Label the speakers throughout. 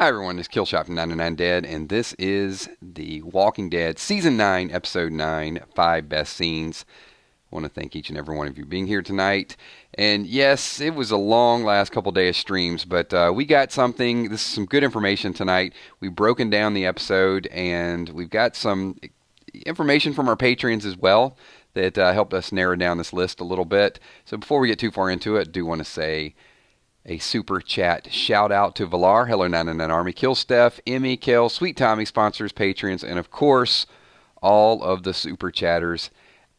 Speaker 1: Hi everyone, it's Killshot99 Dead, and this is The Walking Dead Season 9, Episode 9, 5 Best Scenes. I want to thank each and every one of you being here tonight. And yes, it was a long last couple days of streams, but we got something. This is some good information tonight. We've broken down the episode, and we've got some information from our patrons as well that helped us narrow down this list a little bit. So before we get too far into it, I do want to say a super chat shout out to Valar, Hello 99 Army, Kill Steph, Emmy, Kel, Sweet Tommy, sponsors, patrons, and of course, all of the super chatters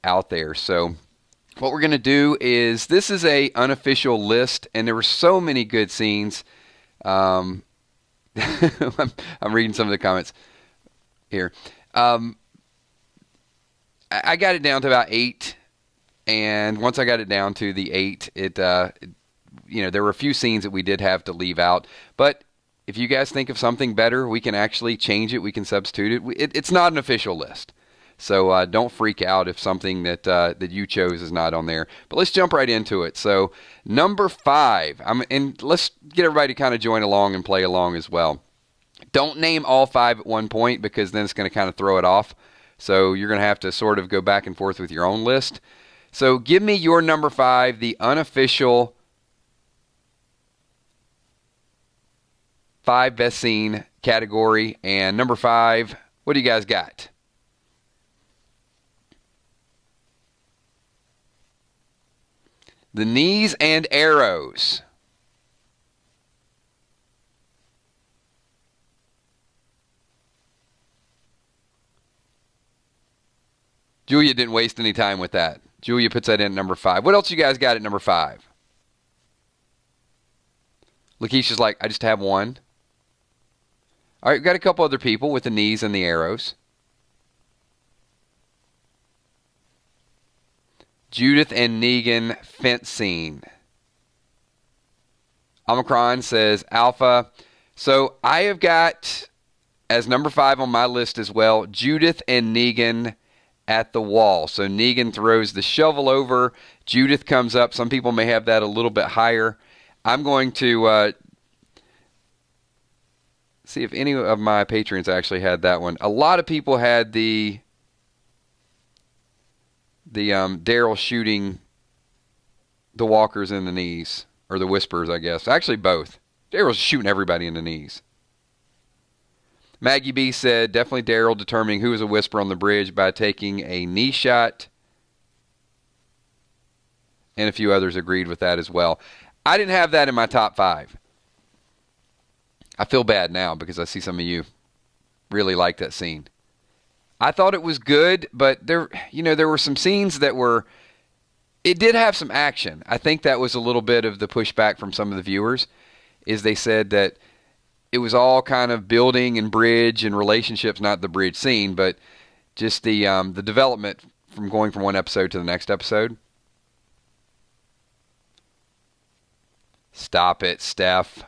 Speaker 1: out there. So what we're going to do is, this is a unofficial list, and there were so many good scenes. I'm reading some of the comments here. I got it down to about 8, and once I got it down to the 8, there were a few scenes that we did have to leave out, but if you guys think of something better, we can actually change it. We can substitute it. It's not an official list, so don't freak out if something that you chose is not on there. But let's jump right into it. So number 5, and let's get everybody to kind of join along and play along as well. Don't name all 5 at one point, because then it's going to kind of throw it off. So you're going to have to sort of go back and forth with your own list. So give me your number 5, the unofficial 5 best scene category. And number 5, what do you guys got? The knees and arrows. Julia didn't waste any time with that. Julia puts that in at number 5. What else you guys got at number 5? Lakeisha's like, I just have one. All right, we've got a couple other people with the knees and the arrows. Judith and Negan fence scene. Omicron says Alpha. So I have got, as number 5 on my list as well, Judith and Negan at the wall. So Negan throws the shovel over. Judith comes up. Some people may have that a little bit higher. I'm going to see if any of my patrons actually had that one. A lot of people had the Daryl shooting the walkers in the knees, or the whispers, I guess. Actually, both. Daryl's shooting everybody in the knees. Maggie B said, definitely Daryl determining who was a whisper on the bridge by taking a knee shot. And a few others agreed with that as well. I didn't have that in my top 5. I feel bad now because I see some of you really like that scene. I thought it was good, but there were some scenes that were, it did have some action. I think that was a little bit of the pushback from some of the viewers, is they said that it was all kind of building and bridge and relationships, not the bridge scene, but just the development from going from one episode to the next episode. Stop it, Steph.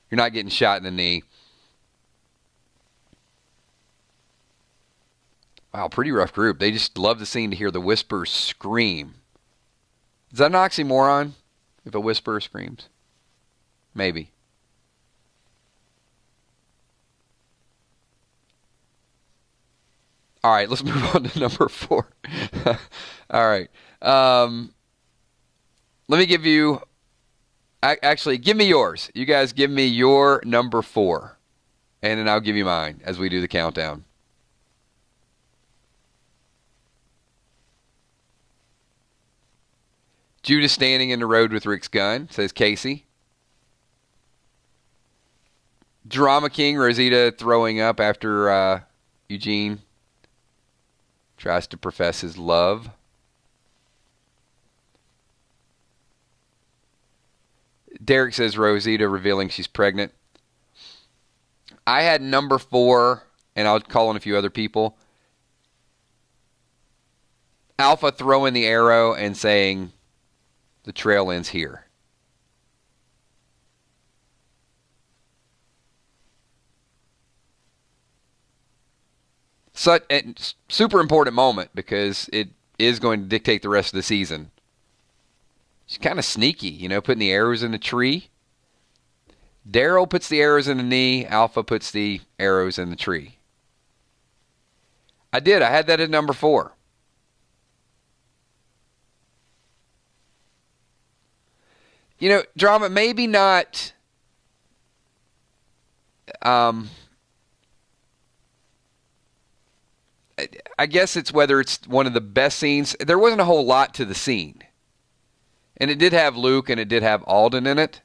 Speaker 1: You're not getting shot in the knee. Wow, pretty rough group. They just love the scene to hear the whispers scream. Is that an oxymoron if a whisperer screams? Maybe. All right, let's move on to number 4. All right. Let me give you... Actually, give me yours. You guys give me your number 4. And then I'll give you mine as we do the countdown. Judas standing in the road with Rick's gun, says Casey. Drama King, Rosita throwing up after Eugene tries to profess his love. Derek says Rosita revealing she's pregnant. I had number 4, and I'll call on a few other people. Alpha throwing the arrow and saying the trail ends here. Such a super important moment because it is going to dictate the rest of the season. She's kind of sneaky, putting the arrows in the tree. Daryl puts the arrows in the knee. Alpha puts the arrows in the tree. I did. I had that at number 4. You know, drama, maybe not. I guess it's whether it's one of the best scenes. There wasn't a whole lot to the scene. And it did have Luke and it did have Alden in it.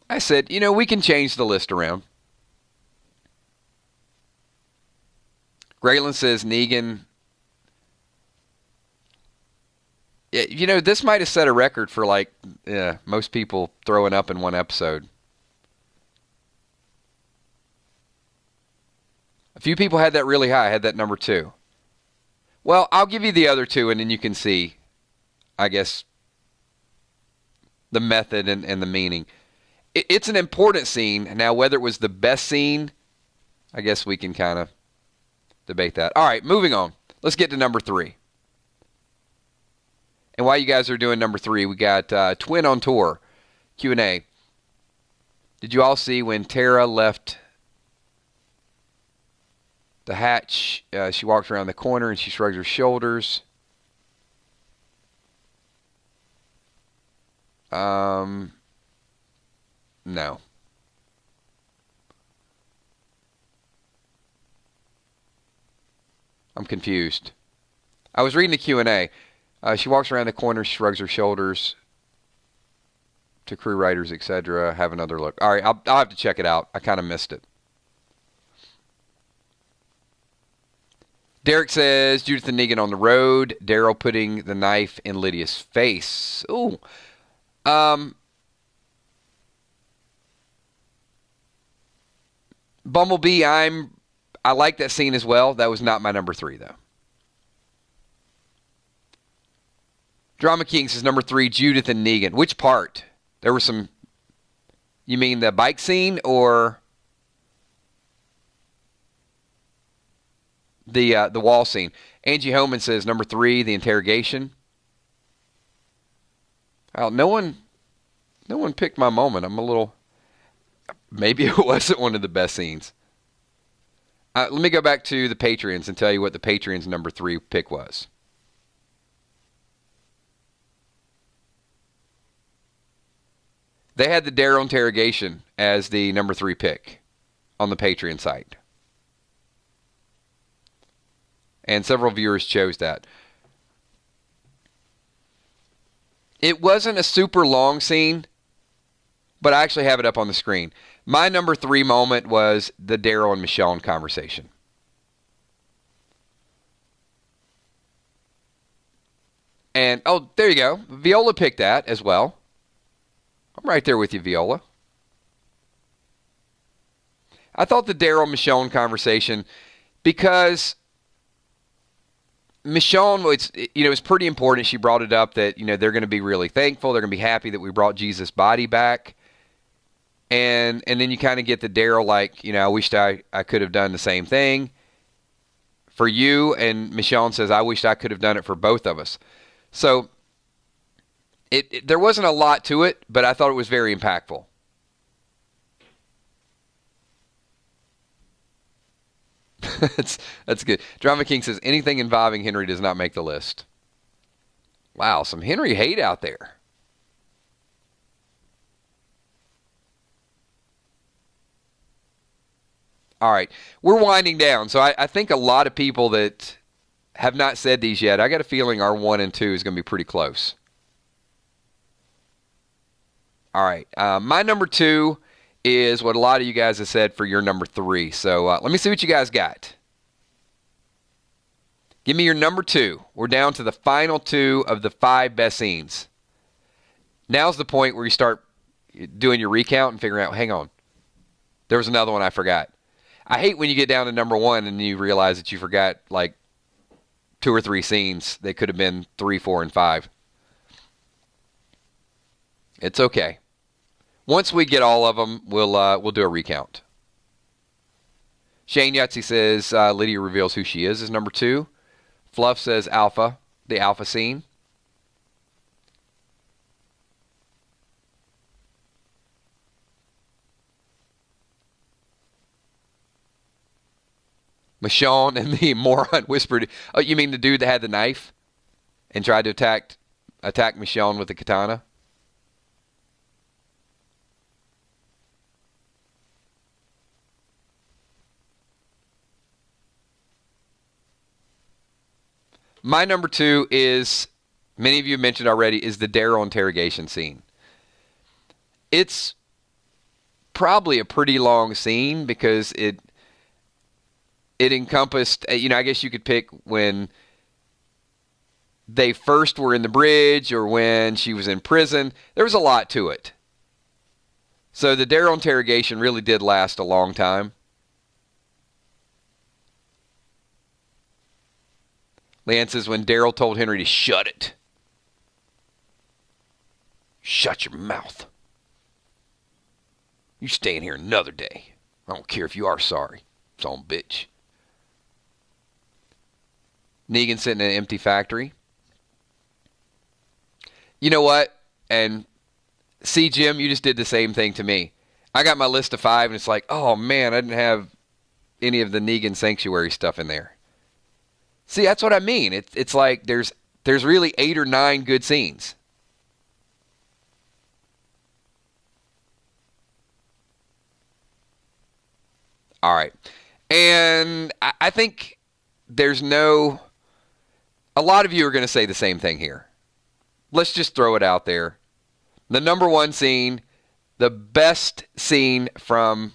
Speaker 1: I said, you know, we can change the list around. Graylin says Negan. You know, this might have set a record for like most people throwing up in one episode. A few people had that really high. I had that number 2. Well, I'll give you the other 2 and then you can see, I guess, the method and the meaning. It's an important scene. Now, whether it was the best scene, I guess we can kind of debate that. All right, moving on. Let's get to number 3. And while you guys are doing number 3, we got Twin on Tour, Q&A. Did you all see when Tara left the hatch? She walked around the corner and she shrugged her shoulders. No. I'm confused. I was reading the Q&A. She walks around the corner, shrugs her shoulders to crew writers, etc. Have another look. All right, I'll have to check it out. I kind of missed it. Derek says, Judith and Negan on the road. Daryl putting the knife in Lydia's face. Ooh. Bumblebee, I like that scene as well. That was not my number 3, though. Drama King says number 3, Judith and Negan. Which part? There was some. You mean the bike scene or the wall scene? Angie Homan says number 3, the interrogation. Well, no one picked my moment. I'm a little. Maybe it wasn't one of the best scenes. Let me go back to the Patreons and tell you what the Patreons' number 3 pick was. They had the Daryl interrogation as the number 3 pick on the Patreon site. And several viewers chose that. It wasn't a super long scene, but I actually have it up on the screen. My number 3 moment was the Daryl and Michonne conversation. And, oh, there you go. Viola picked that as well. I'm right there with you, Viola. I thought the Daryl-Michonne conversation, because Michonne, it's pretty important. She brought it up that, they're going to be really thankful. They're going to be happy that we brought Jesus' body back. And then you kind of get the Daryl like, I wished I could have done the same thing for you. And Michonne says, I wished I could have done it for both of us. So there wasn't a lot to it, but I thought it was very impactful. That's good. Drama King says, anything involving Henry does not make the list. Wow, some Henry hate out there. All right, we're winding down. So I think a lot of people that have not said these yet, I got a feeling our 1 and 2 is going to be pretty close. All right, my number 2 is what a lot of you guys have said for your number 3. So let me see what you guys got. Give me your number 2. We're down to the final 2 of the 5 best scenes. Now's the point where you start doing your recount and figuring out, hang on, there was another one I forgot. I hate when you get down to number 1 and you realize that you forgot like 2 or 3 scenes. They could have been 3, 4, and 5. It's okay. Once we get all of them, we'll do a recount. Shane Yahtzee says Lydia reveals who she is number 2. Fluff says Alpha, the Alpha scene. Michonne and the moron whispered, "Oh, you mean the dude that had the knife and tried to attack Michonne with the katana?" My number 2 is, many of you mentioned already, is the Daryl interrogation scene. It's probably a pretty long scene because it encompassed, I guess you could pick when they first were in the bridge or when she was in prison. There was a lot to it. So the Daryl interrogation really did last a long time. Leanne says when Daryl told Henry to shut it. Shut your mouth. You stay in here another day. I don't care if you are sorry. Son of a bitch. Negan sitting in an empty factory. You know what? And see, Jim, you just did the same thing to me. I got my list of 5, and it's like, oh, man, I didn't have any of the Negan Sanctuary stuff in there. See, that's what I mean. It's like there's really 8 or 9 good scenes. All right. And I think there's no... A lot of you are going to say the same thing here. Let's just throw it out there. The number 1 scene, the best scene from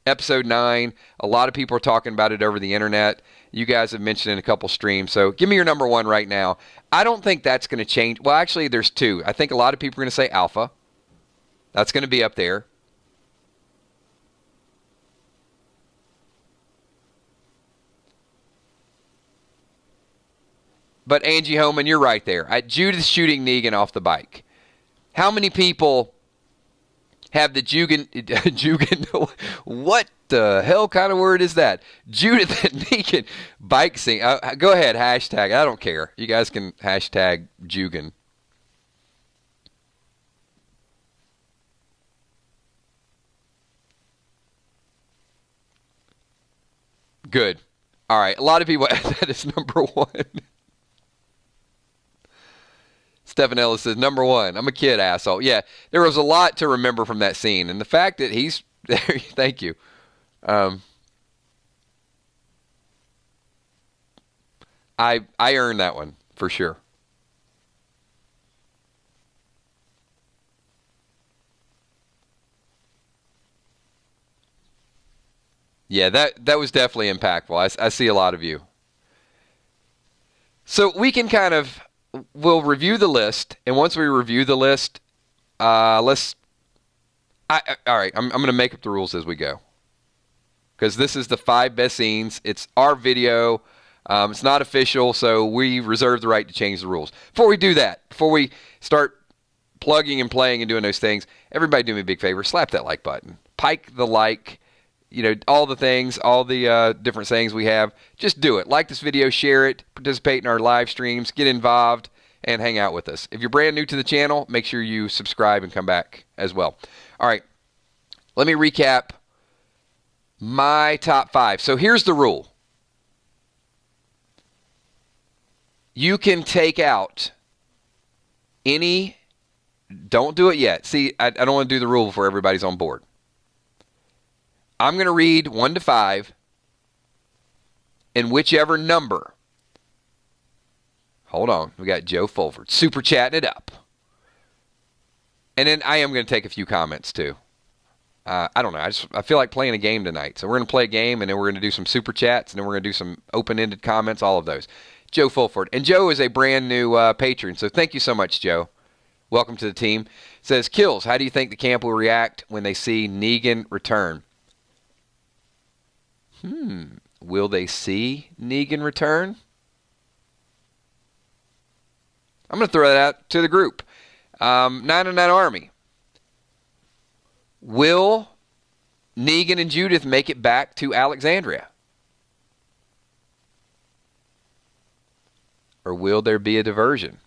Speaker 1: episode 9. A lot of people are talking about it over the internet. You guys have mentioned it in a couple streams. So give me your number 1 right now. I don't think that's going to change. Well, actually, there's 2. I think a lot of people are going to say Alpha. That's going to be up there. But Angie Homan, you're right there. Judith shooting Negan off the bike. How many people have the Jugan, what the hell kind of word is that? Judith and Negan bike scene. Go ahead, hashtag. I don't care. You guys can hashtag Jugan. Good. All right. A lot of people have that as number 1. Stephen Ellis says, number 1, I'm a kid, asshole. Yeah, there was a lot to remember from that scene. And the fact that he's there, thank you. I earned that one, for sure. Yeah, that was definitely impactful. I see a lot of you. So we can we'll review the list, and once we review the list, all right, I'm going to make up the rules as we go. Because this is the 5 best scenes. It's our video. It's not official, so we reserve the right to change the rules. Before we do that, before we start plugging and playing and doing those things, everybody do me a big favor. Slap that like button. Pike the like. All the things, all the different sayings we have. Just do it. Like this video, share it, participate in our live streams, get involved, and hang out with us. If you're brand new to the channel, make sure you subscribe and come back as well. All right. Let me recap my top 5. So here's the rule. You can take out any... Don't do it yet. See, I don't want to do the rule before everybody's on board. I'm going to read 1 to 5, and whichever number. Hold on. We got Joe Fulford super chatting it up. And then I am going to take a few comments too. I don't know. I feel like playing a game tonight. So we're going to play a game, and then we're going to do some super chats, and then we're going to do some open-ended comments, all of those. Joe Fulford. And Joe is a brand new patron, so thank you so much, Joe. Welcome to the team. Says, Kills, how do you think the camp will react when they see Negan return? Will they see Negan return? I'm going to throw that out to the group. 909 Army. Will Negan and Judith make it back to Alexandria? or will there be a diversion?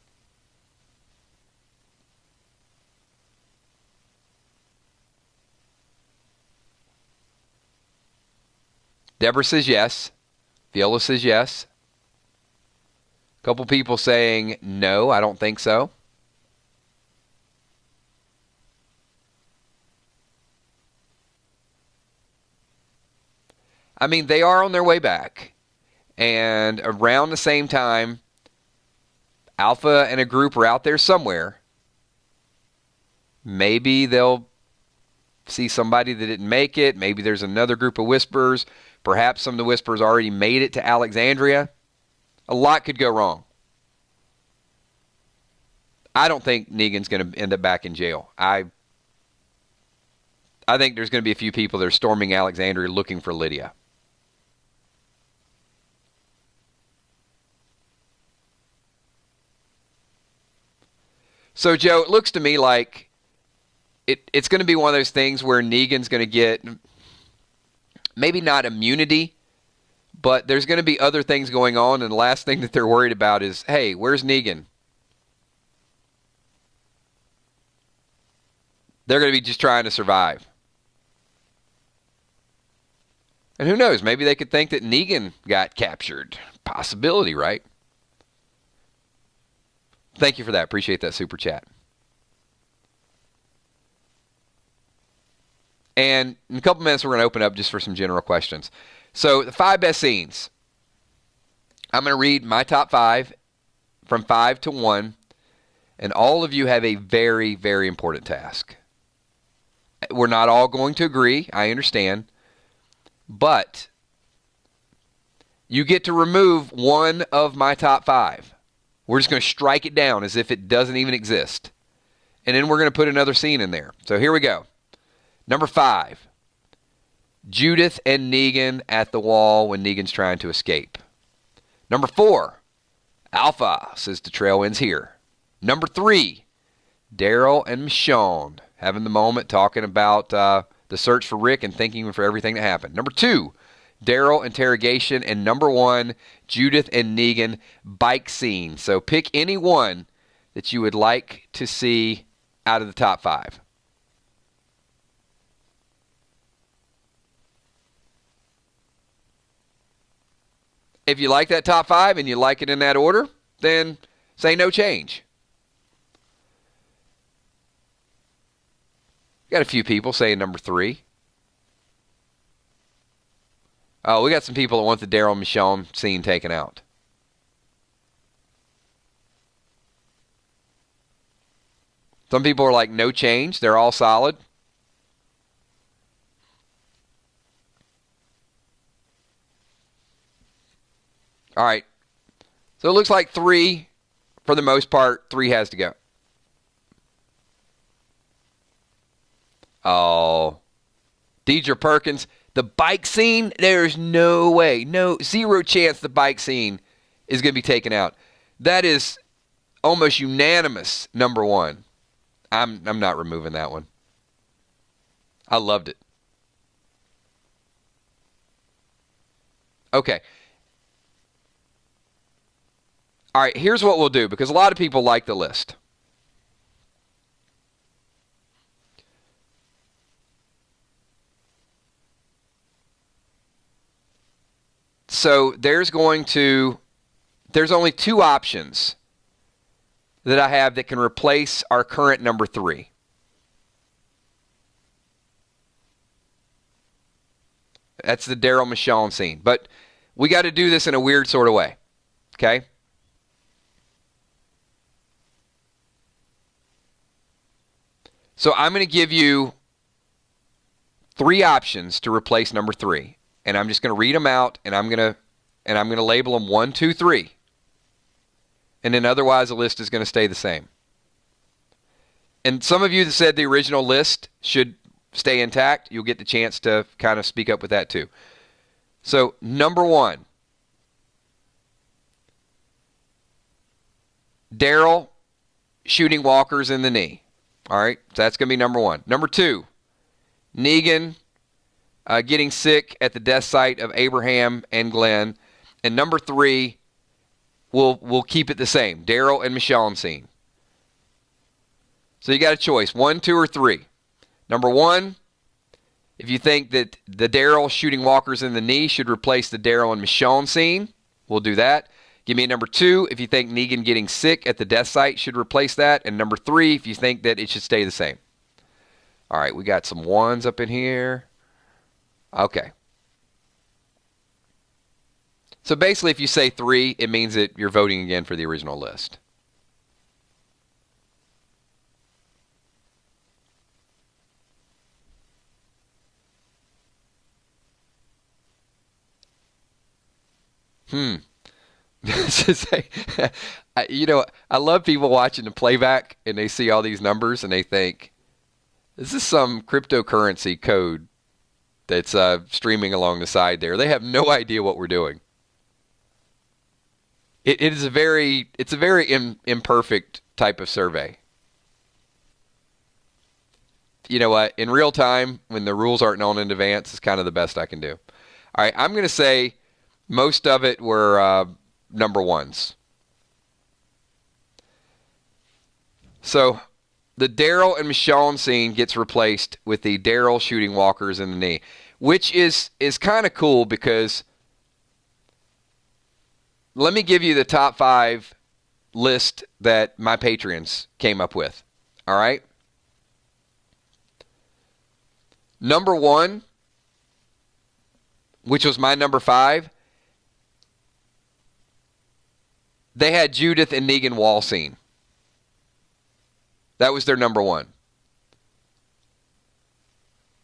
Speaker 1: Deborah says yes. Viola says yes. A couple people saying no, I don't think so. I mean, they are on their way back. And around the same time, Alpha and a group are out there somewhere. Maybe they'll see somebody that didn't make it. Maybe there's another group of Whisperers. Perhaps some of the Whisperers already made it to Alexandria. A lot could go wrong. I don't think Negan's going to end up back in jail. I think there's going to be a few people that are storming Alexandria looking for Lydia. So, Joe, it looks to me like it's going to be one of those things where Negan's going to get maybe not immunity, but there's going to be other things going on, and the last thing that they're worried about is, hey, where's Negan? They're going to be just trying to survive. And who knows, maybe they could think that Negan got captured. Possibility, right? Thank you for that. Appreciate that super chat. And in a couple minutes, we're going to open up just for some general questions. So, the 5 best scenes. I'm going to read my top 5 from 5 to 1. And all of you have a very, very important task. We're not all going to agree. I understand. But you get to remove one of my top 5. We're just going to strike it down as if it doesn't even exist. And then we're going to put another scene in there. So here we go. Number 5. Judith and Negan at the wall when Negan's trying to escape. Number 4. Alpha says the trail ends here. Number 3. Daryl and Michonne having the moment talking about the search for Rick and thanking for everything that happened. Number 2. Daryl interrogation. And number 1, Judith and Negan bike scene. So pick any one that you would like to see out of the top 5. If you like that top 5 and you like it in that order, then say no change. Got a few people saying number 3. Oh, we got some people that want the Daryl and Michonne scene taken out. Some people are like, no change. They're all solid. All right. So it looks like 3, for the most part, 3 has to go. Oh. Deidre Perkins. The bike scene, there's no way, zero chance the bike scene is going to be taken out. That is almost unanimous number 1. I'm not removing that one. I loved it. Okay. All right, here's what we'll do, because a lot of people like the list. So there's only 2 options that I have that can replace our current number 3. That's the Daryl Michonne scene. But we got to do this in a weird sort of way. Okay? So I'm going to give you 3 options to replace number 3. And I'm just going to read them out, and I'm going to label them 1, 2, 3. And then otherwise the list is going to stay the same. And some of you that said the original list should stay intact, you'll get the chance to kind of speak up with that too. So, number 1. Daryl shooting walkers in the knee. All right, so that's going to be number 1. Number 2, Negan getting sick at the death site of Abraham and Glenn. And number 3, we'll keep it the same. Daryl and Michonne scene. So you got a choice, 1, 2, or 3. Number 1, if you think that the Daryl shooting walkers in the knee should replace the Daryl and Michonne scene, we'll do that. Give me a number 2 if you think Negan getting sick at the death site should replace that. And number 3 if you think that it should stay the same. All right, we got some 1s up in here. Okay. So basically, if you say 3, it means that you're voting again for the original list. You know, I love people watching the playback and they see all these numbers and they think, is this some cryptocurrency code that's streaming along the side there? They have no idea what we're doing. It's a very imperfect type of survey. You know what? In real time, when the rules aren't known in advance, it's kind of the best I can do. All right, I'm going to say most of it were number 1s. So the Daryl and Michonne scene gets replaced with the Daryl shooting walkers in the knee, which is kind of cool because let me give you the top 5 list that my Patreons came up with. All right? Number 1, which was my number 5, they had Judith and Negan wall scene. That was their number 1.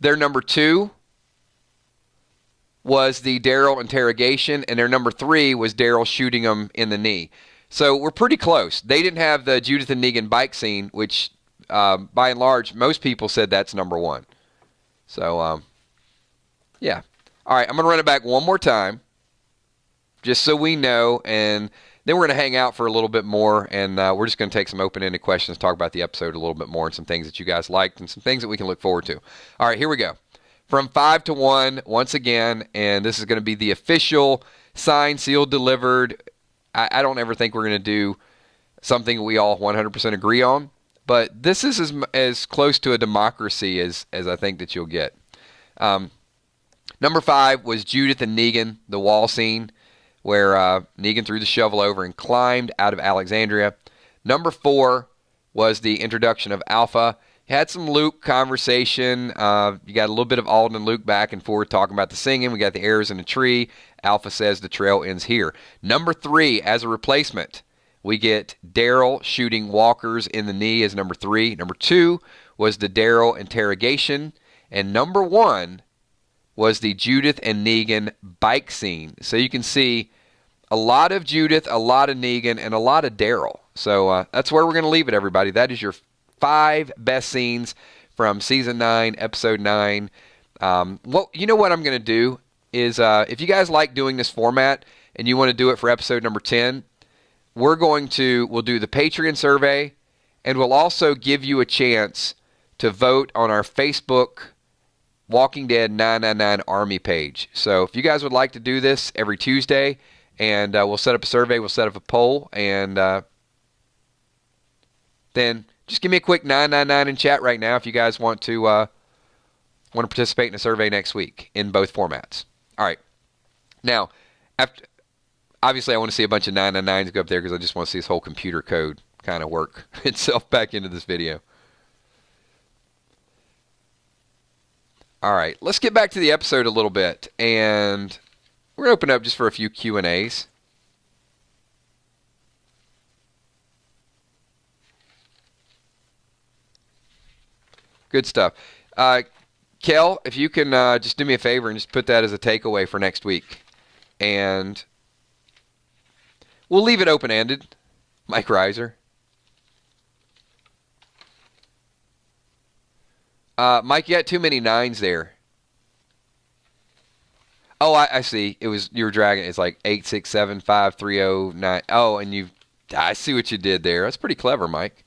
Speaker 1: Their number 2 was the Daryl interrogation, and their number 3 was Daryl shooting him in the knee. So we're pretty close. They didn't have the Judith and Negan bike scene, which by and large, most people said that's number 1. So, yeah. All right, I'm going to run it back one more time, just so we know, and then we're going to hang out for a little bit more, and we're just going to take some open-ended questions, talk about the episode a little bit more, and some things that you guys liked, and some things that we can look forward to. All right, here we go. From 5 to 1, once again, and this is going to be the official signed, sealed, delivered. I don't ever think we're going to do something we all 100% agree on, but this is as close to a democracy as I think that you'll get. Number 5 was Judith and Negan, the wall scene, where Negan threw the shovel over and climbed out of Alexandria. Number 4 was the introduction of Alpha. Had some Luke conversation. You got a little bit of Alden and Luke back and forth talking about the singing. We got the arrows in the tree. Alpha says the trail ends here. Number 3, as a replacement, we get Daryl shooting walkers in the knee as number 3. Number 2 was the Daryl interrogation. And number 1 was the Judith and Negan bike scene. So you can see a lot of Judith, a lot of Negan, and a lot of Daryl. So that's where we're going to leave it, everybody. That is your 5 best scenes from Season 9, Episode 9. Well, you know what I'm going to do is if you guys like doing this format and you want to do it for episode number 10, we'll do the Patreon survey, and we'll also give you a chance to vote on our Facebook Walking Dead 999 Army page. So if you guys would like to do this every Tuesday, and we'll set up a survey, we'll set up a poll, and then just give me a quick 999 in chat right now if you guys want to participate in a survey next week in both formats. All right. Now, obviously I want to see a bunch of 999s go up there because I just want to see this whole computer code kind of work itself back into this video. All right, let's get back to the episode a little bit, and we're going to open up just for a few Q&As. Good stuff. Kel, if you can just do me a favor and just put that as a takeaway for next week. And we'll leave it open-ended. Mike Reiser. Mike, you got too many 9s there. Oh, I see. You were dragging. It's like 8, 6, 7, 5, 3, 0, 9. Oh, and I see what you did there. That's pretty clever, Mike.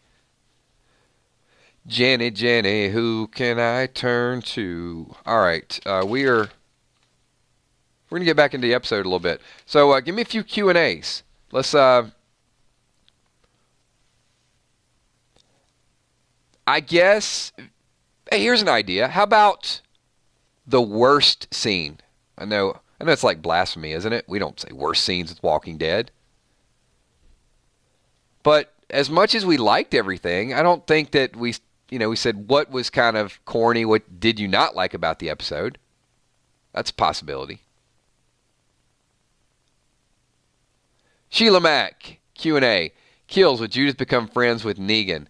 Speaker 1: Jenny, who can I turn to? All right, we're going to get back into the episode a little bit. So give me a few Q&As. Let's I guess, hey, here's an idea. How about the worst scene? I know it's like blasphemy, isn't it? We don't say worst scenes with Walking Dead. But as much as we liked everything, I don't think that we said what was kind of corny, what did you not like about the episode? That's a possibility. Sheila Mack, Q&A. Kills with Judith become friends with Negan.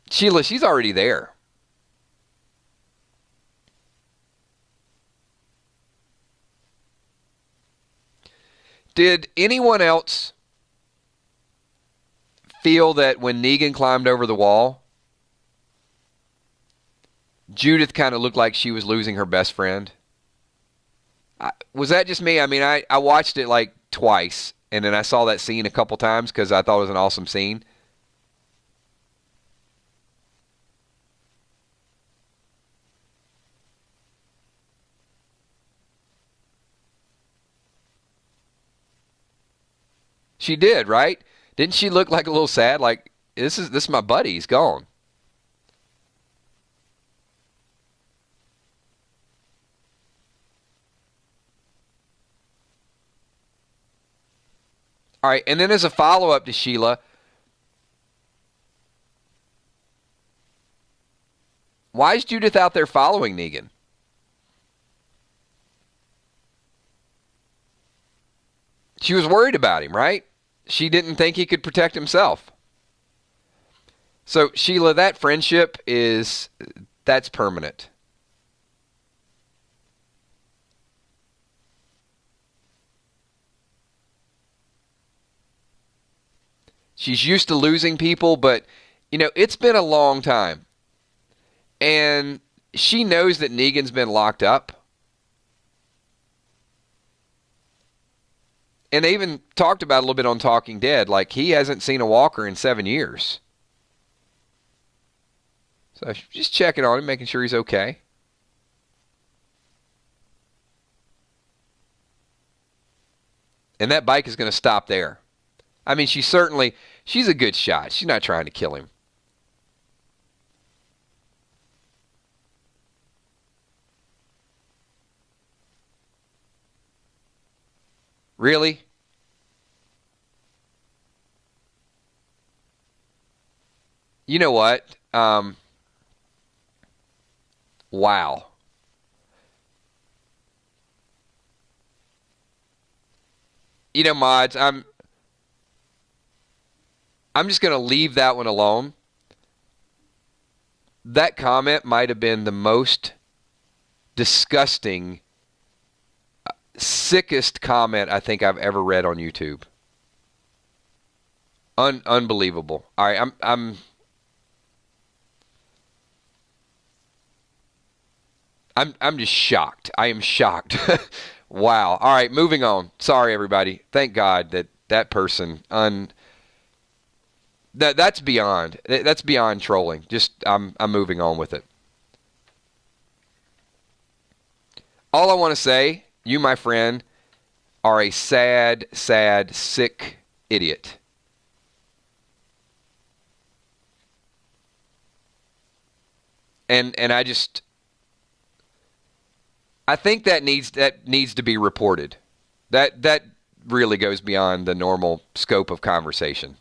Speaker 1: Sheila, she's already there. Did anyone else feel that when Negan climbed over the wall, Judith kind of looked like she was losing her best friend? Was that just me? I mean, I watched it like twice, and then I saw that scene a couple times because I thought it was an awesome scene. She did, right? Didn't she look like a little sad? Like, this is my buddy. He's gone. All right, and then as a follow-up to Sheila, why is Judith out there following Negan? She was worried about him, right? She didn't think he could protect himself. So, Sheila, that friendship that's permanent. She's used to losing people, but, it's been a long time. And she knows that Negan's been locked up. And they even talked about it a little bit on Talking Dead. Like, he hasn't seen a walker in 7 years. So just checking on him, making sure he's okay. And that bike is going to stop there. I mean, she's a good shot. She's not trying to kill him. Really? You know what? Wow. Mods, I'm just going to leave that one alone. That comment might have been the most disgusting, sickest comment I think I've ever read on YouTube. Unbelievable. All right, I'm just shocked. I am shocked. Wow. All right, moving on. Sorry, everybody. Thank God that person that's beyond trolling. Just I'm moving on with it. All I want to say, you, my friend, are a sad, sad, sick idiot. And I think that needs to be reported. That really goes beyond the normal scope of conversation.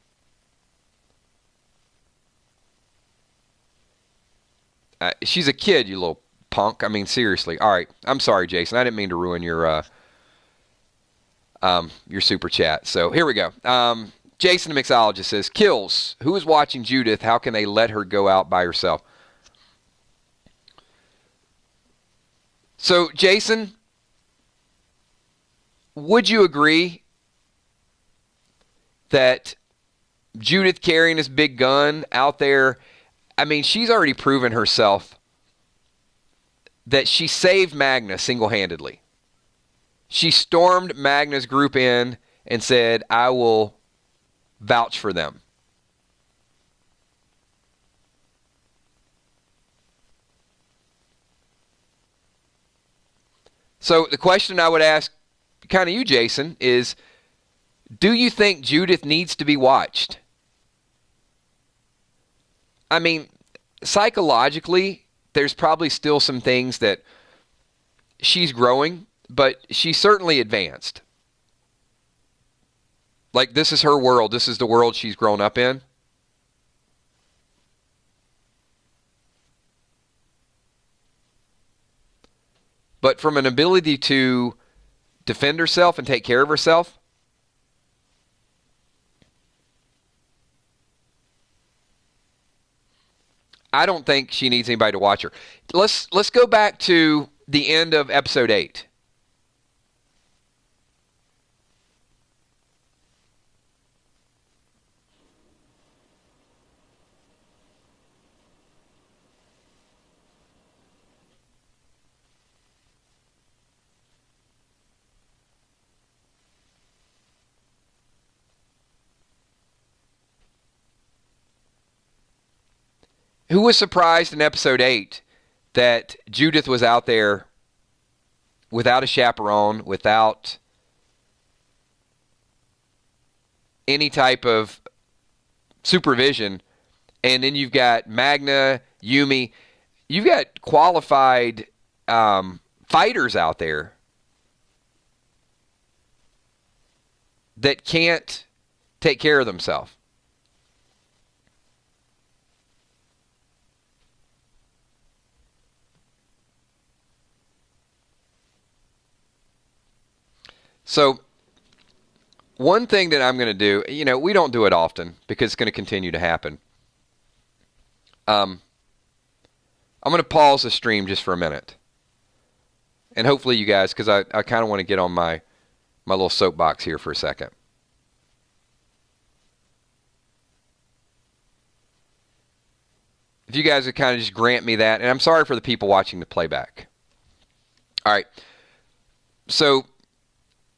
Speaker 1: She's a kid, you little punk. I mean, seriously. All right. I'm sorry, Jason. I didn't mean to ruin your super chat. So here we go. Jason the Mixologist says, Kills. Who is watching Judith? How can they let her go out by herself? So, Jason, would you agree that Judith carrying this big gun out there, I mean, she's already proven herself that she saved Magna single-handedly. She stormed Magna's group in and said, I will vouch for them. So the question I would ask kind of you, Jason, is do you think Judith needs to be watched? I mean, psychologically, there's probably still some things that she's growing, but she's certainly advanced. Like, this is her world. This is the world she's grown up in. But from an ability to defend herself and take care of herself, I don't think she needs anybody to watch her. Let's go back to the end of episode 8. Who was surprised in episode 8 that Judith was out there without a chaperone, without any type of supervision, and then you've got Magna, Yumi, you've got qualified fighters out there that can't take care of themselves. So, one thing that I'm going to do, we don't do it often because it's going to continue to happen. I'm going to pause the stream just for a minute. And hopefully you guys, because I kind of want to get on my little soapbox here for a second. If you guys would kind of just grant me that, and I'm sorry for the people watching the playback. All right. So,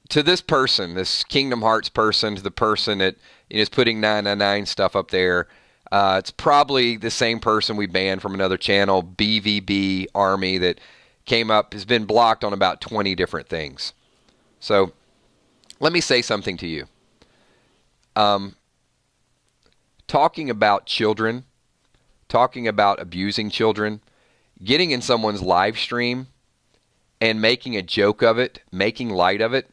Speaker 1: to this person, this Kingdom Hearts person, to the person that is putting 999 stuff up there, it's probably the same person we banned from another channel, BVB Army, that came up, has been blocked on about 20 different things. So, let me say something to you. Talking about children, talking about abusing children, getting in someone's live stream and making a joke of it, making light of it.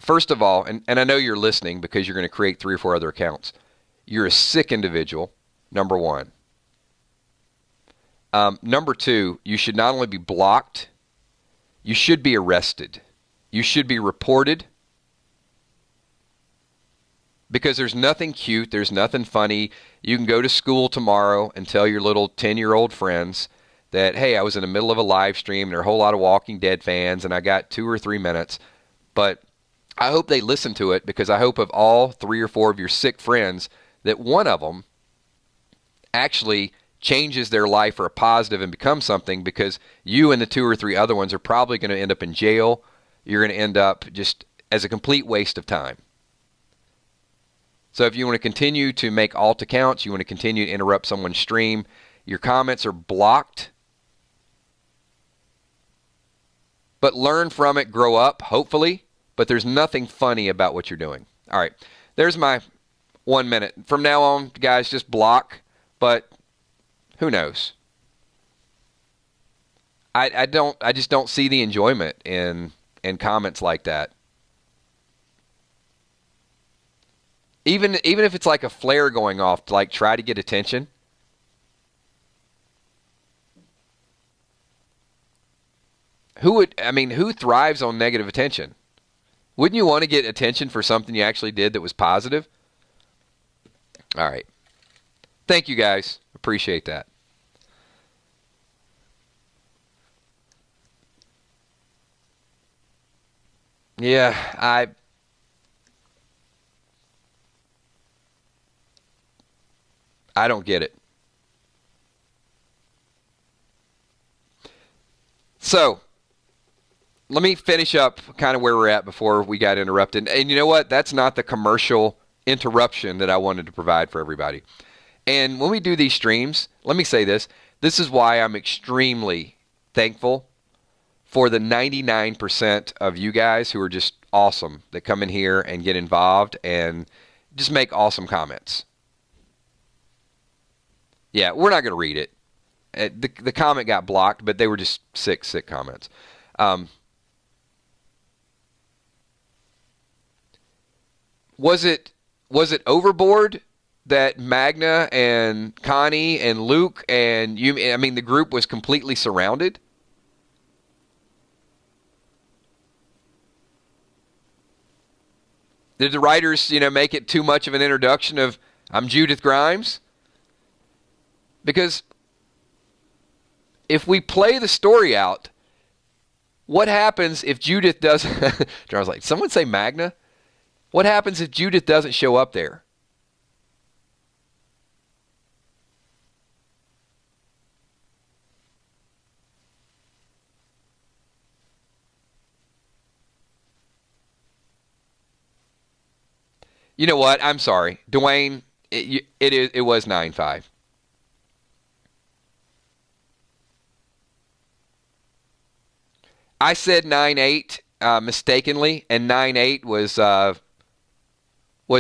Speaker 1: First of all, and I know you're listening because you're going to create 3 or 4 other accounts. You're a sick individual, number one. Number 2, you should not only be blocked, you should be arrested. You should be reported because there's nothing cute, there's nothing funny. You can go to school tomorrow and tell your little 10-year-old friends that, hey, I was in the middle of a live stream and there are a whole lot of Walking Dead fans and I got 2 or 3 minutes, but I hope they listen to it because I hope of all 3 or 4 of your sick friends that one of them actually changes their life for a positive and becomes something, because you and the 2 or 3 other ones are probably going to end up in jail. You're going to end up just as a complete waste of time. So if you want to continue to make alt accounts, you want to continue to interrupt someone's stream, your comments are blocked. But learn from it, grow up, hopefully. But there's nothing funny about what you're doing. All right, there's my 1 minute. From now on, guys, just block. But who knows? I just don't see the enjoyment in comments like that. Even if it's like a flare going off to like try to get attention. Who thrives on negative attention? Wouldn't you want to get attention for something you actually did that was positive? All right. Thank you, guys. Appreciate that. Yeah, I don't get it. So, let me finish up kind of where we're at before we got interrupted. And you know what? That's not the commercial interruption that I wanted to provide for everybody. And when we do these streams, let me say this. This is why I'm extremely thankful for the 99% of you guys who are just awesome that come in here and get involved and just make awesome comments. Yeah, we're not going to read it. The comment got blocked, but they were just sick comments. Was it overboard that Magna and Connie and Luke and you? I mean, the group was completely surrounded. Did the writers, make it too much of an introduction of I'm Judith Grimes? Because if we play the story out, what happens if Judith doesn't? I was like, someone say Magna? What happens if Judith doesn't show up there? You know what? I'm sorry. Dwayne, it was 9-5. I said 9-8 mistakenly, and 9-8 was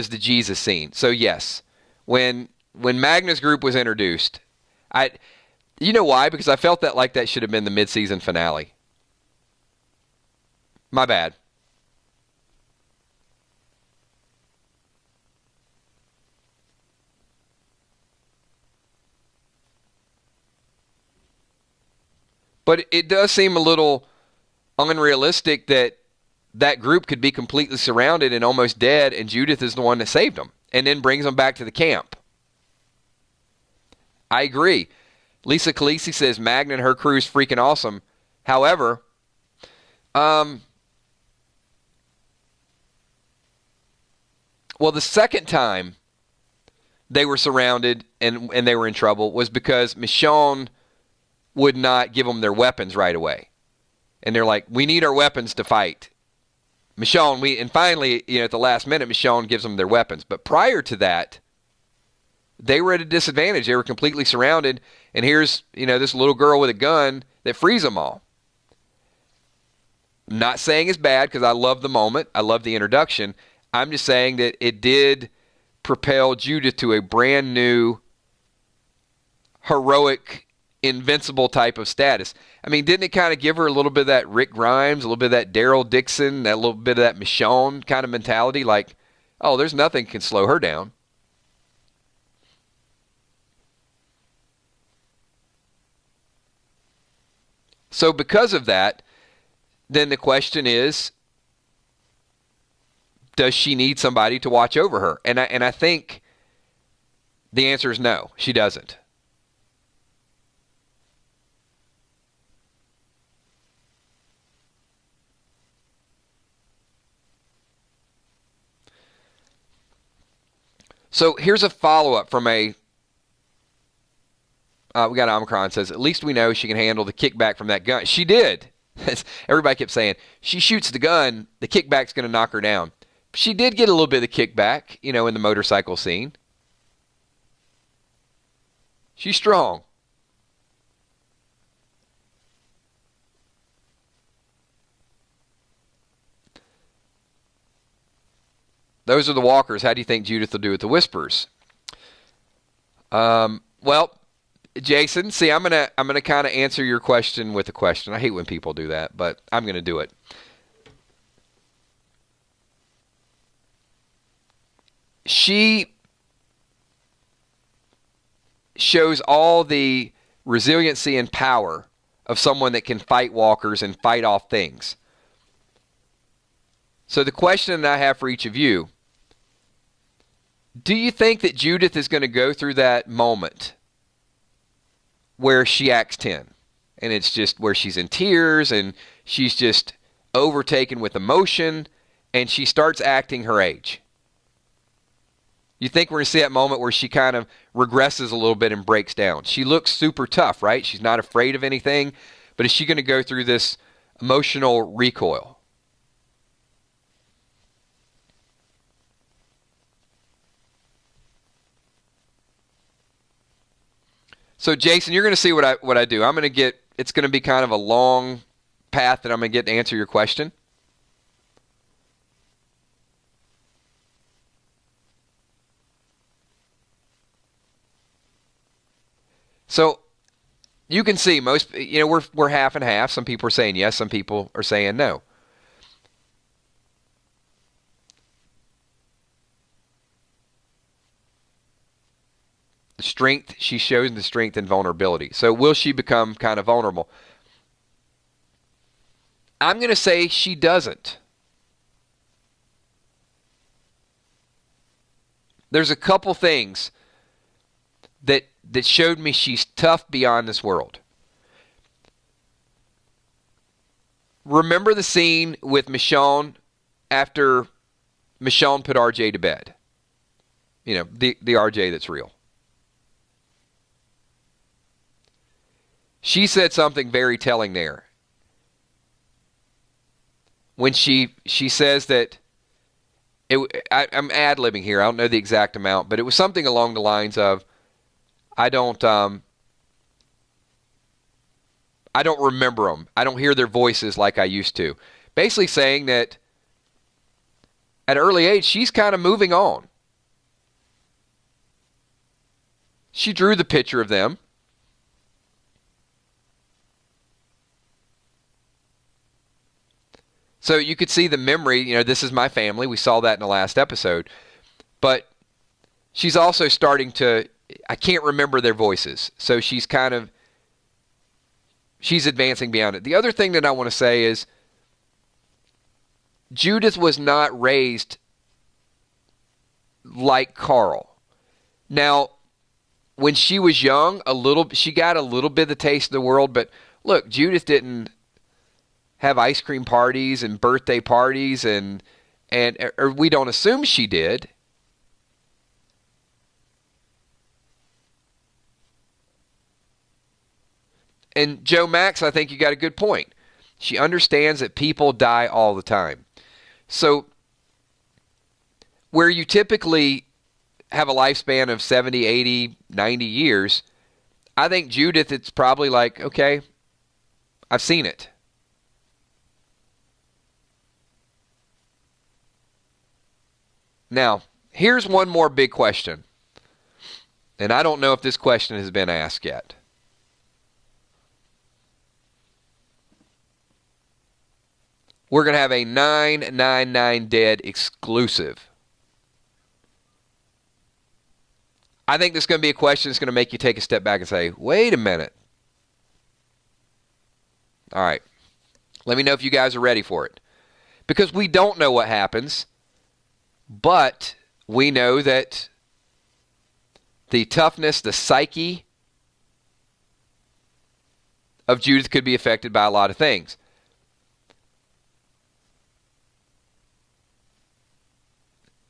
Speaker 1: the Jesus scene. So yes, when Magna's group was introduced, you know why? Because I felt that should have been the mid-season finale. My bad. But it does seem a little unrealistic that group could be completely surrounded and almost dead, and Judith is the one that saved them and then brings them back to the camp. I agree. Lisa Khaleesi says Magna and her crew is freaking awesome. However, well, the second time they were surrounded and they were in trouble was because Michonne would not give them their weapons right away. And they're like, we need our weapons to fight. Michonne, and finally, at the last minute, Michonne gives them their weapons. But prior to that, they were at a disadvantage. They were completely surrounded. And here's, this little girl with a gun that frees them all. I'm not saying it's bad because I love the moment. I love the introduction. I'm just saying that it did propel Judith to a brand new, heroic, invincible type of status. I mean, didn't it kind of give her a little bit of that Rick Grimes, a little bit of that Daryl Dixon, that little bit of that Michonne kind of mentality? Like, oh, there's nothing can slow her down. So because of that, then the question is, does she need somebody to watch over her? And I think the answer is no, she doesn't. So here's a follow-up from we got Omicron says, at least we know she can handle the kickback from that gun. She did. Everybody kept saying, she shoots the gun, the kickback's going to knock her down. She did get a little bit of kickback, in the motorcycle scene. She's strong. Those are the walkers. How do you think Judith will do with the whispers? Well, Jason, see, I'm gonna kind of answer your question with a question. I hate when people do that, but I'm gonna do it. She shows all the resiliency and power of someone that can fight walkers and fight off things. So the question that I have for each of you, do you think that Judith is going to go through that moment where she acts 10? And it's just where she's in tears and she's just overtaken with emotion and she starts acting her age. You think we're going to see that moment where she kind of regresses a little bit and breaks down? She looks super tough, right? She's not afraid of anything. But is she going to go through this emotional recoil? So, Jason, you're going to see what I do. It's going to be kind of a long path that I'm going to get to answer your question. So you can see most, we're half and half. Some people are saying yes, some people are saying no. The strength, she shows the strength and vulnerability. So will she become kind of vulnerable? I'm going to say she doesn't. There's a couple things that showed me she's tough beyond this world. Remember the scene with Michonne after Michonne put RJ to bed? The RJ that's real. She said something very telling there. When she says that, I'm ad-libbing here, I don't know the exact amount, but it was something along the lines of, I don't remember them. I don't hear their voices like I used to. Basically saying that at an early age, she's kind of moving on. She drew the picture of them. So you could see the memory, this is my family. We saw that in the last episode. But she's also starting to, I can't remember their voices. So she's advancing beyond it. The other thing that I want to say is Judith was not raised like Carl. Now, when she was young, she got a little bit of the taste of the world. But look, Judith didn't have ice cream parties and birthday parties, or we don't assume she did. And Joe Max, I think you got a good point. She understands that people die all the time. So where you typically have a lifespan of 70, 80, 90 years, I think Judith, it's probably like, okay, I've seen it. Now, here's one more big question. And I don't know if this question has been asked yet. We're going to have a 999 Dead exclusive. I think this is going to be a question that's going to make you take a step back and say, wait a minute. All right. Let me know if you guys are ready for it. Because we don't know what happens, but we know that the toughness, the psyche of Judith could be affected by a lot of things.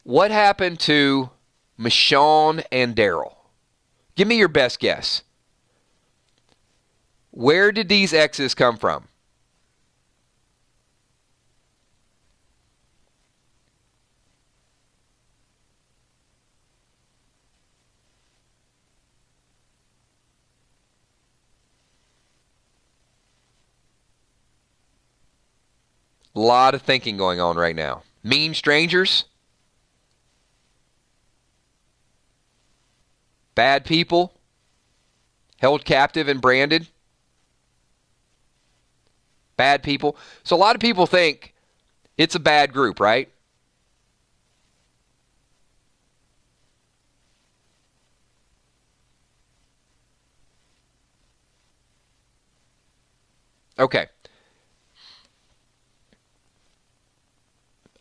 Speaker 1: What happened to Michonne and Daryl? Give me your best guess. Where did these exes come from? A lot of thinking going on right now. Mean strangers? Bad people? Held captive and branded? Bad people? So a lot of people think it's a bad group, right? Okay.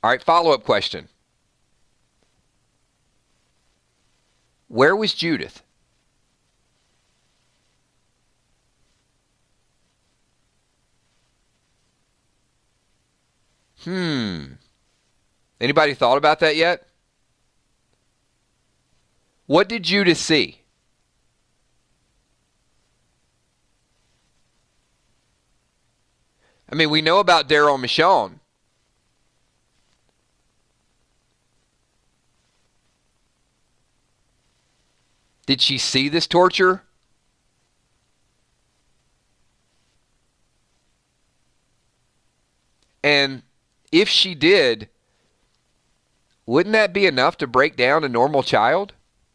Speaker 1: All right, follow-up question. Where was Judith? Anybody thought about that yet? What did Judith see? I mean, we know about Daryl and Michonne. Did she see this torture? And if she did, wouldn't that be enough to break down a normal child?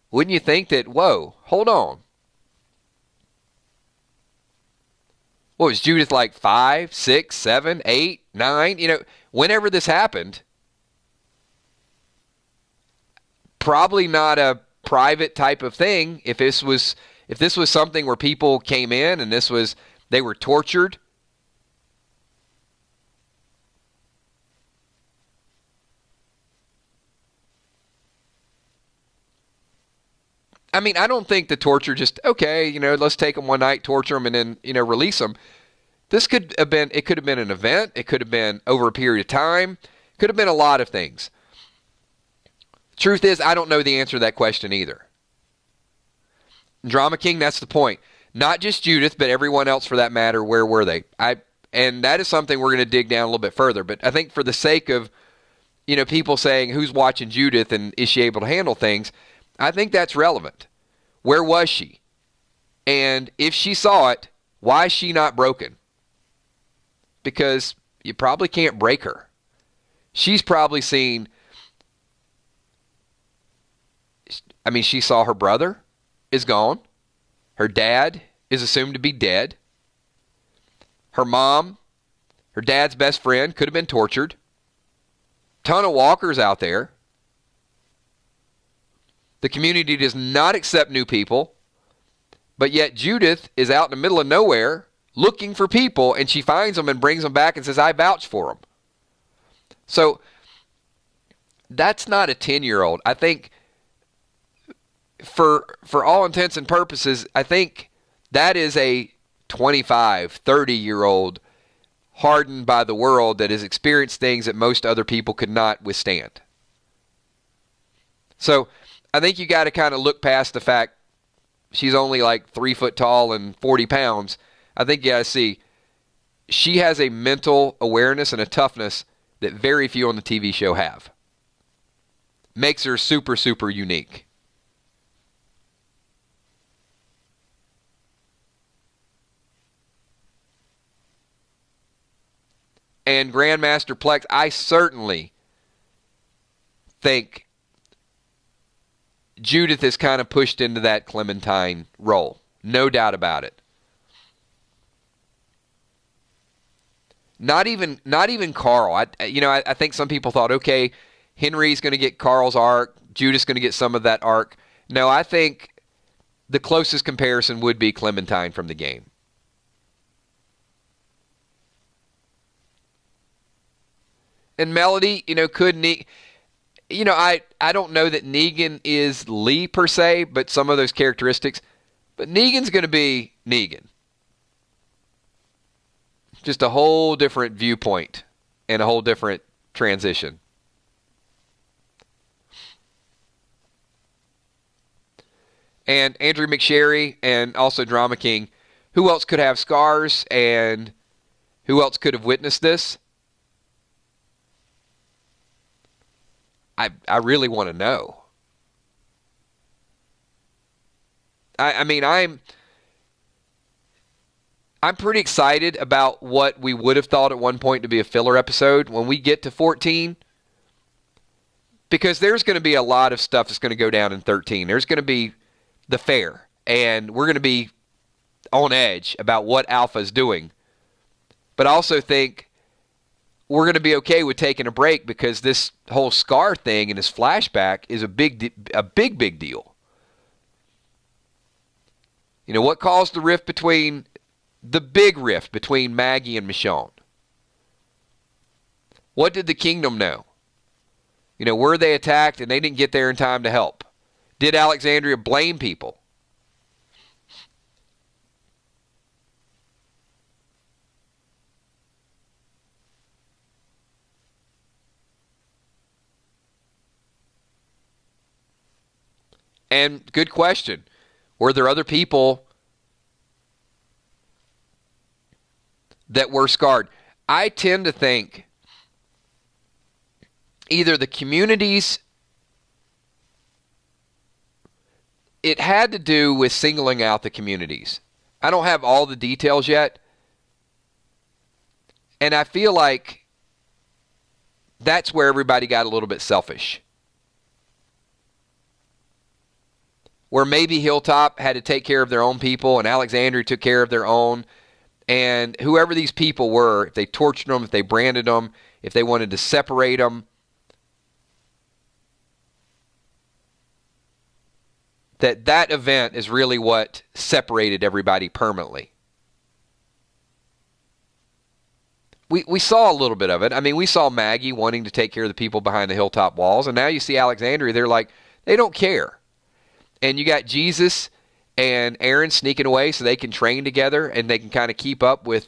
Speaker 1: Wouldn't you think that, whoa, hold on. What was Judith, like 5, 6, 7, 8, 9? Whenever this happened, probably not a private type of thing. If this was something where people came in and they were tortured. I mean, I don't think the torture just, okay, let's take them one night, torture them, and then, release them. It could have been an event. It could have been over a period of time. It could have been a lot of things. Truth is, I don't know the answer to that question either. Drama King, that's the point. Not just Judith, but everyone else for that matter, where were they? And that is something we're going to dig down a little bit further. But I think for the sake of, people saying, who's watching Judith and is she able to handle things, I think that's relevant. Where was she? And if she saw it, why is she not broken? Because you probably can't break her. She's probably seen, she saw her brother is gone. Her dad is assumed to be dead. Her mom, her dad's best friend, could have been tortured. Ton of walkers out there. The community does not accept new people, but yet Judith is out in the middle of nowhere looking for people, and she finds them and brings them back and says, I vouch for them. So that's not a 10-year-old. I think for all intents and purposes, I think that is a 25, 30-year-old hardened by the world that has experienced things that most other people could not withstand. So I think you got to kind of look past the fact she's only like 3 foot tall and 40 pounds. I think you got to see she has a mental awareness and a toughness that very few on the TV show have. Makes her super, super unique. And Grandmaster Plex, I certainly think Judith is kind of pushed into that Clementine role. No doubt about it. Not even Carl. I think some people thought, okay, Henry's going to get Carl's arc. Judith's going to get some of that arc. No, I think the closest comparison would be Clementine from the game. And Melody, could Negan... I don't know that Negan is Lee per se, but some of those characteristics. But Negan's going to be Negan. Just a whole different viewpoint and a whole different transition. And Andrew McSherry and also Drama King, who else could have scars and who else could have witnessed this? I really want to know. I'm pretty excited about what we would have thought at one point to be a filler episode when we get to 14. Because there's going to be a lot of stuff that's going to go down in 13. There's going to be the fair. And we're going to be on edge about what Alpha's doing. But I also think we're going to be okay with taking a break because this whole Scar thing and this flashback is a big deal. What caused the big rift between Maggie and Michonne? What did the kingdom know? Were they attacked and they didn't get there in time to help? Did Alexandria blame people? And good question. Were there other people that were scarred? I tend to think either the communities, it had to do with singling out the communities. I don't have all the details yet. And I feel like that's where everybody got a little bit selfish. Where maybe Hilltop had to take care of their own people and Alexandria took care of their own. And whoever these people were, if they tortured them, if they branded them, if they wanted to separate them, that event is really what separated everybody permanently. We saw a little bit of it. I mean, we saw Maggie wanting to take care of the people behind the Hilltop walls, and now you see Alexandria, they're like, they don't care. And you got Jesus and Aaron sneaking away so they can train together and they can kind of keep up with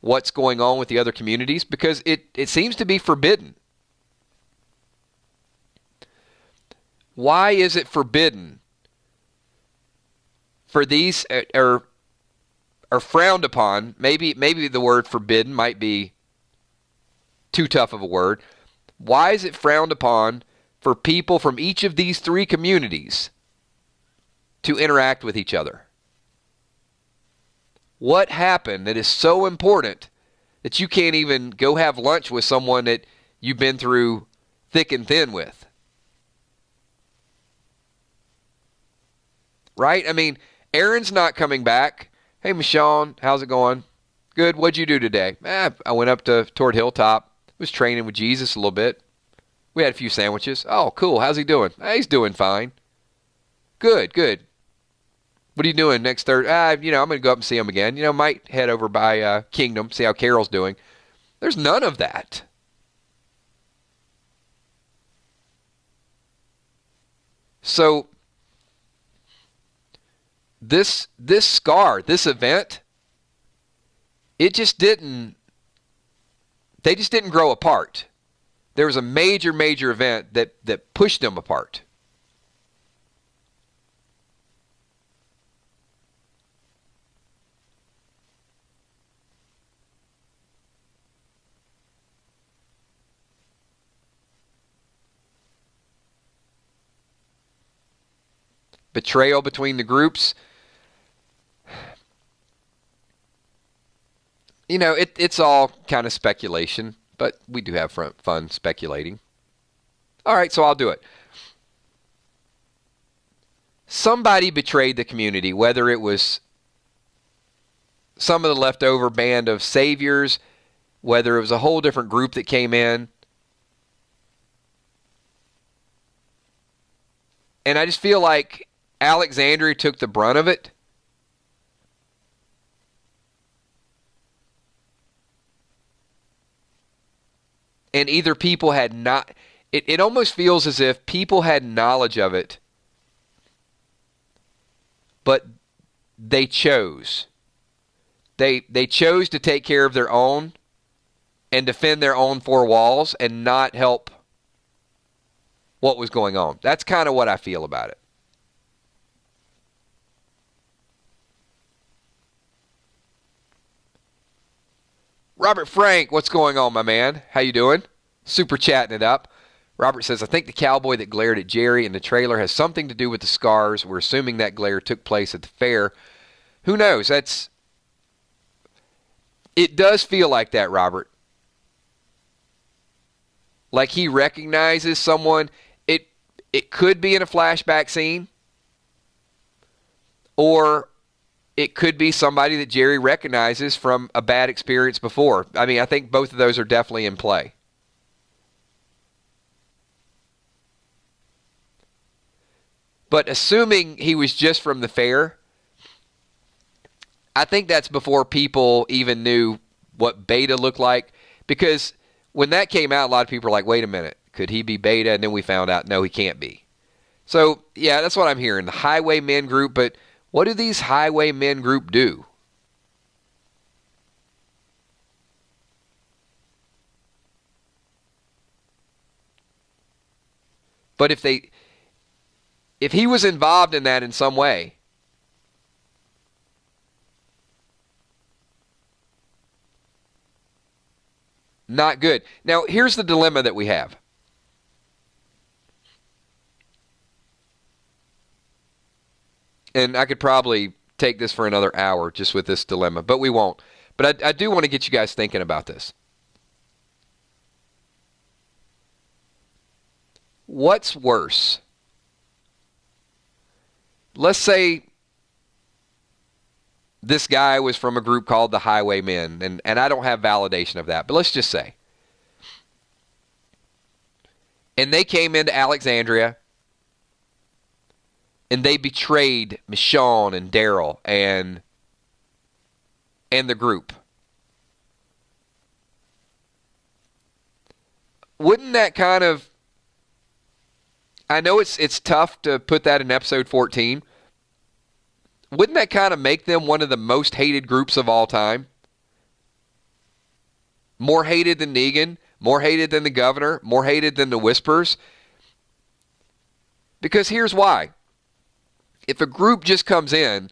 Speaker 1: what's going on with the other communities because it seems to be forbidden. Why is it forbidden for these are frowned upon? Maybe the word forbidden might be too tough of a word. Why is it frowned upon for people from each of these three communities to interact with each other? What happened that is so important that you can't even go have lunch with someone that you've been through thick and thin with? Right? I mean, Aaron's not coming back. Hey, Michonne, how's it going? Good. What'd you do today? I went up toward Hilltop. Was training with Jesus a little bit. We had a few sandwiches. Oh, cool. How's he doing? He's doing fine. Good. What are you doing next Thursday? I'm going to go up and see him again. Might head over by Kingdom, see how Carol's doing. There's none of that. So this scar, this event, they just didn't grow apart. There was a major event that pushed them apart. Betrayal between the groups. It's all kind of speculation, but we do have fun speculating. All right, so I'll do it. Somebody betrayed the community, whether it was some of the leftover band of saviors, whether it was a whole different group that came in. And I just feel like Alexandria took the brunt of it. And either people had not, it almost feels as if people had knowledge of it, but they chose. They chose to take care of their own and defend their own four walls and not help what was going on. That's kind of what I feel about it. Robert Frank, what's going on, my man? How you doing? Super chatting it up. Robert says, I think the cowboy that glared at Jerry in the trailer has something to do with the scars. We're assuming that glare took place at the fair. Who knows? It does feel like that, Robert. Like he recognizes someone. It could be in a flashback scene. Or it could be somebody that Jerry recognizes from a bad experience before. I mean, I think both of those are definitely in play. But assuming he was just from the fair, I think that's before people even knew what Beta looked like. Because when that came out, a lot of people were like, wait a minute, could he be Beta? And then we found out, no, he can't be. So, yeah, that's what I'm hearing. The Highwaymen group, but what do these Highwaymen group do? But if he was involved in that in some way, not good. Now, here's the dilemma that we have. And I could probably take this for another hour just with this dilemma, but we won't. But I do want to get you guys thinking about this. what's worse? Let's say this guy was from a group called the Highwaymen, and I don't have validation of that, but let's just say. And they came into Alexandria, and they betrayed Michonne and Daryl and the group. Wouldn't that kind of... I know it's tough to put that in episode 14. Wouldn't that kind of make them one of the most hated groups of all time? More hated than Negan, more hated than the governor, more hated than the Whispers. Because here's why. If a group just comes in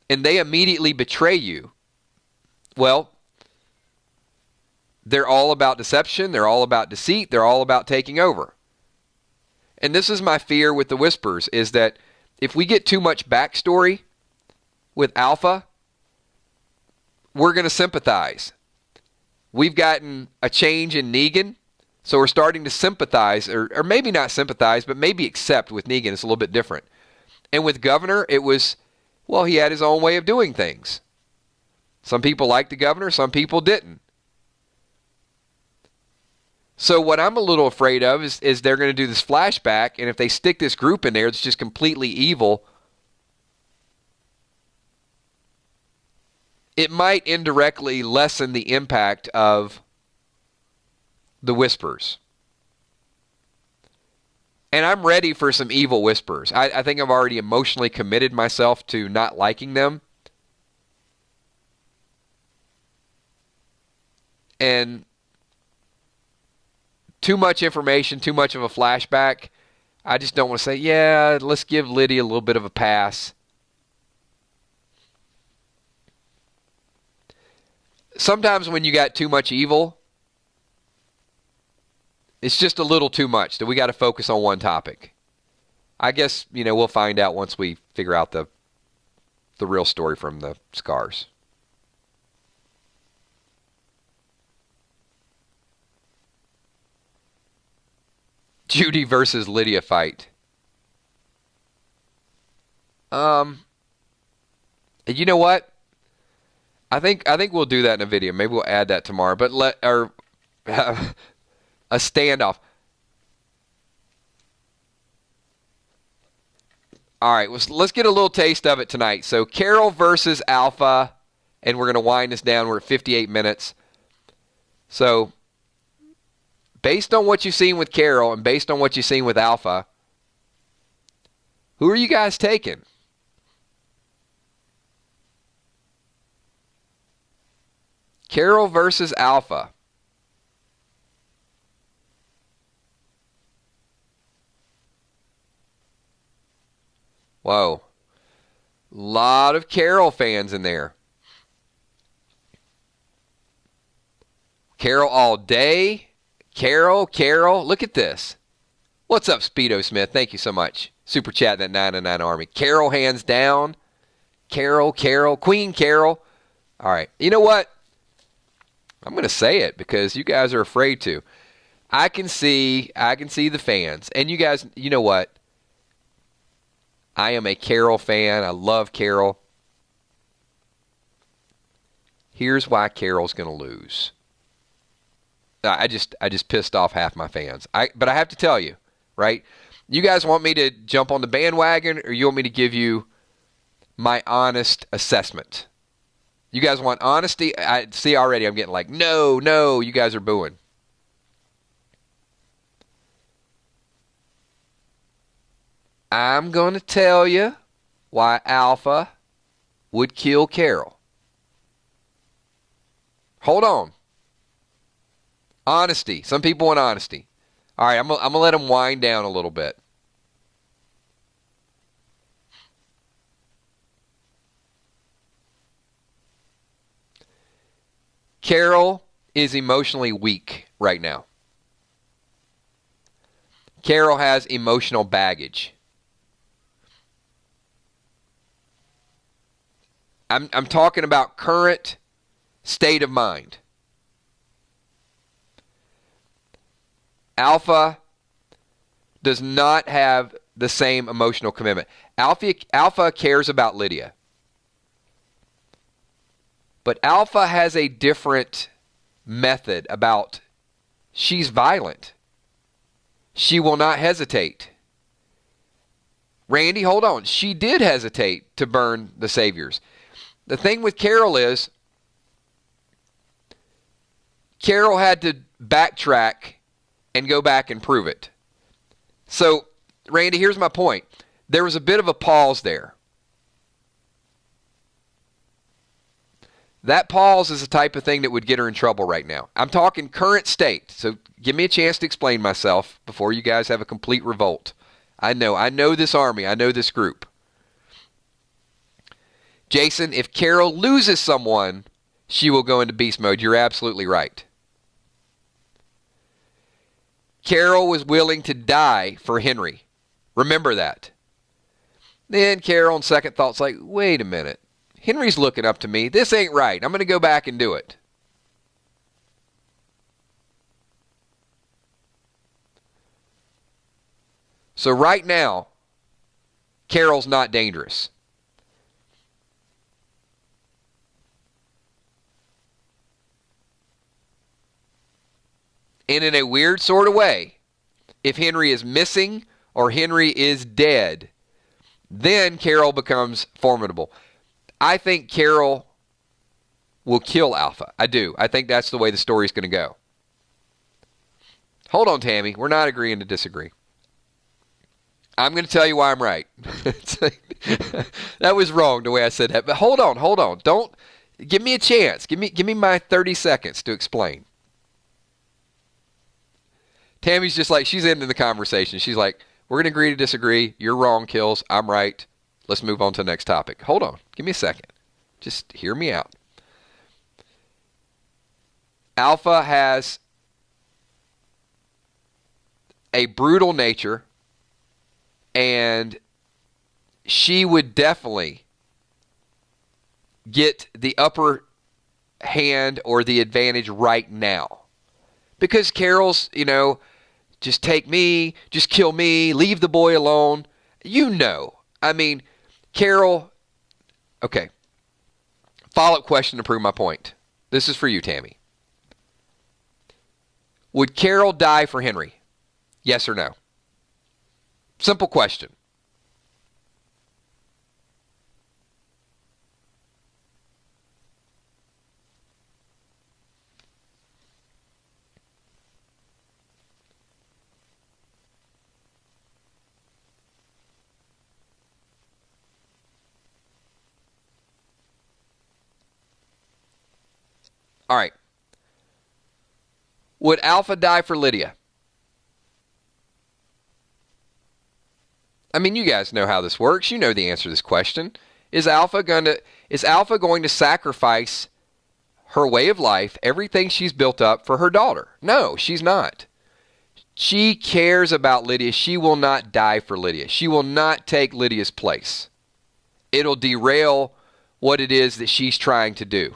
Speaker 1: and they immediately betray you, well, they're all about deception, they're all about deceit, they're all about taking over. And this is my fear with the Whispers, is that if we get too much backstory with Alpha, we're going to sympathize. We've gotten a change in Negan, so we're starting to sympathize, or maybe not sympathize, but maybe accept with Negan. It's a little bit different. And with Governor, it was, well, he had his own way of doing things. Some people liked the governor, some people didn't. So what I'm a little afraid of is they're going to do this flashback, and if they stick this group in there that's just completely evil, it might indirectly lessen the impact of the Whispers. And I'm ready for some evil Whispers. I think I've already emotionally committed myself to not liking them. And too much information, too much of a flashback. I just don't want to say, yeah, let's give Lydia a little bit of a pass. Sometimes when you got too much evil, it's just a little too much that we got to focus on one topic. I guess, we'll find out once we figure out the real story from the scars. Judy versus Lydia fight. You know what? I think we'll do that in a video. Maybe we'll add that tomorrow. But a standoff. All right, let's get a little taste of it tonight. So Carol versus Alpha, and we're going to wind this down. We're at 58 minutes. So based on what you've seen with Carol and based on what you've seen with Alpha, who are you guys taking? Carol versus Alpha. Whoa. Lot of Carol fans in there. Carol all day. Carol. Look at this. What's up, Speedo Smith? Thank you so much. Super chat that 909 Army. Carol hands down. Carol. Queen Carol. All right. You know what? I'm going to say it because you guys are afraid to. I can see the fans. And you guys, you know what? I am a Carol fan. I love Carol. Here's why Carol's going to lose. I just pissed off half my fans. But I have to tell you, right? You guys want me to jump on the bandwagon, or you want me to give you my honest assessment? You guys want honesty? I see already I'm getting like, no, you guys are booing. I'm going to tell you why Alpha would kill Carol. Hold on. Honesty. Some people want honesty. All right, I'm going to let them wind down a little bit. Carol is emotionally weak right now. Carol has emotional baggage. I'm talking about current state of mind. Alpha does not have the same emotional commitment. Alpha cares about Lydia. But Alpha has a different method about she's violent. She will not hesitate. Randy, hold on. She did hesitate to burn the saviors. The thing with Carol is Carol had to backtrack and go back and prove it. So, Randy, here's my point. There was a bit of a pause there. That pause is the type of thing that would get her in trouble right now. I'm talking current state. So give me a chance to explain myself before you guys have a complete revolt. I know this army. I know this group. Jason, if Carol loses someone, she will go into beast mode. You're absolutely right. Carol was willing to die for Henry. Remember that. Then Carol, on second thought's like, wait a minute. Henry's looking up to me. This ain't right. I'm going to go back and do it. So right now, Carol's not dangerous. And in a weird sort of way, if Henry is missing or Henry is dead, then Carol becomes formidable. I think Carol will kill Alpha. I do. I think that's the way the story's going to go. Hold on, Tammy. We're not agreeing to disagree. I'm going to tell you why I'm right. That was wrong the way I said that. But hold on. Don't give me a chance. Give me my 30 seconds to explain. Tammy's just like, she's into the conversation. She's like, we're going to agree to disagree. You're wrong, Kills. I'm right. Let's move on to the next topic. Hold on. Give me a second. Just hear me out. Alpha has a brutal nature, and she would definitely get the upper hand or the advantage right now. Because Carol's, just take me, just kill me, leave the boy alone. I mean, Carol, okay. Follow-up question to prove my point. This is for you, Tammy. Would Carol die for Henry? Yes or no? Simple question. All right. Would Alpha die for Lydia? I mean, you guys know how this works. You know the answer to this question. Is Alpha going to sacrifice her way of life, everything she's built up for her daughter? No, she's not. She cares about Lydia. She will not die for Lydia. She will not take Lydia's place. It'll derail what it is that she's trying to do.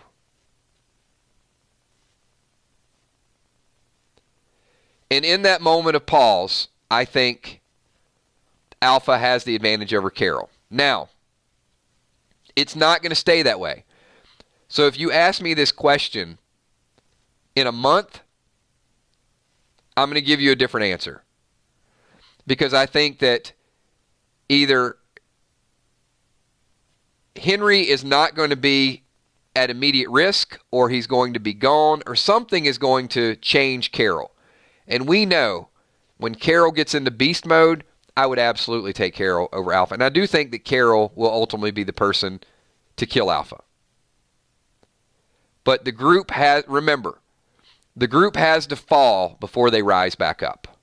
Speaker 1: And in that moment of pause, I think Alpha has the advantage over Carol. Now, it's not going to stay that way. So if you ask me this question in a month, I'm going to give you a different answer. Because I think that either Henry is not going to be at immediate risk, or he's going to be gone, or something is going to change Carol. And we know when Carol gets into beast mode, I would absolutely take Carol over Alpha. And I do think that Carol will ultimately be the person to kill Alpha. But the group has to fall before they rise back up.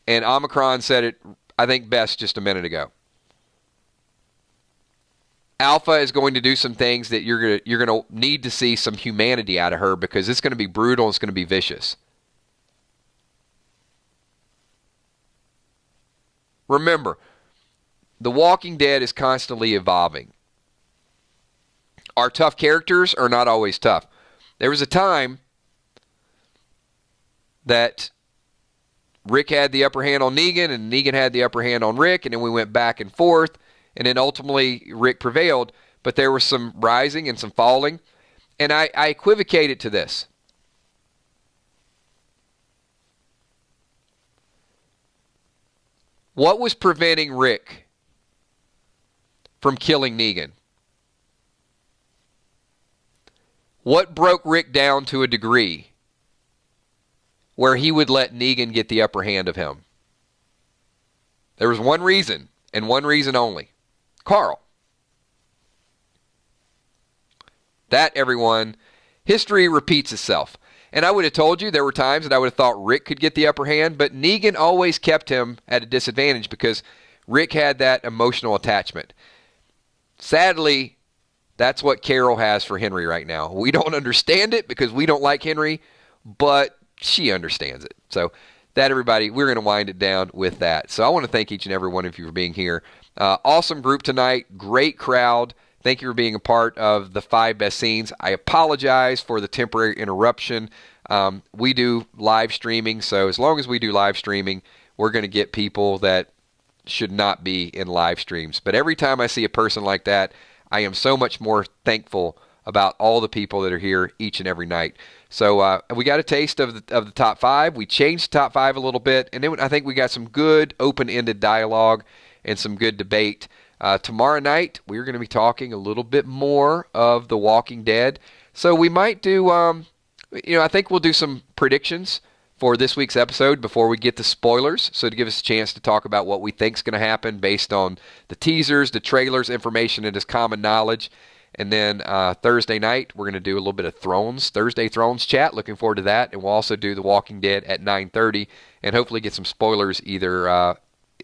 Speaker 1: And Omicron said it, I think, best just a minute ago. Alpha is going to do some things that you're going to need to see some humanity out of her, because it's going to be brutal and it's going to be vicious. Remember, The Walking Dead is constantly evolving. Our tough characters are not always tough. There was a time that Rick had the upper hand on Negan, and Negan had the upper hand on Rick, and then we went back and forth, and then ultimately Rick prevailed, but there was some rising and some falling, and I equivocate it to this. What was preventing Rick from killing Negan? What broke Rick down to a degree where he would let Negan get the upper hand of him? There was one reason, and one reason only. Carl. That, everyone, history repeats itself. And I would have told you there were times that I would have thought Rick could get the upper hand, but Negan always kept him at a disadvantage because Rick had that emotional attachment. Sadly, that's what Carol has for Henry right now. We don't understand it because we don't like Henry, but she understands it. So that, everybody, we're going to wind it down with that. So I want to thank each and every one of you for being here. Awesome group tonight. Great crowd. Thank you for being a part of the 5 best scenes. I apologize for the temporary interruption. We do live streaming, so as long as we do live streaming, we're going to get people that should not be in live streams. But every time I see a person like that, I am so much more thankful about all the people that are here each and every night. So we got a taste of the top 5. We changed the top 5 a little bit, and then I think we got some good open-ended dialogue and some good debate. Tomorrow night, we're going to be talking a little bit more of The Walking Dead. So we might do, I think we'll do some predictions for this week's episode before we get to spoilers. So to give us a chance to talk about what we think is going to happen based on the teasers, the trailers, information that is common knowledge. And then Thursday night, we're going to do a little bit of Thursday Thrones chat. Looking forward to that. And we'll also do The Walking Dead at 9:30 and hopefully get some spoilers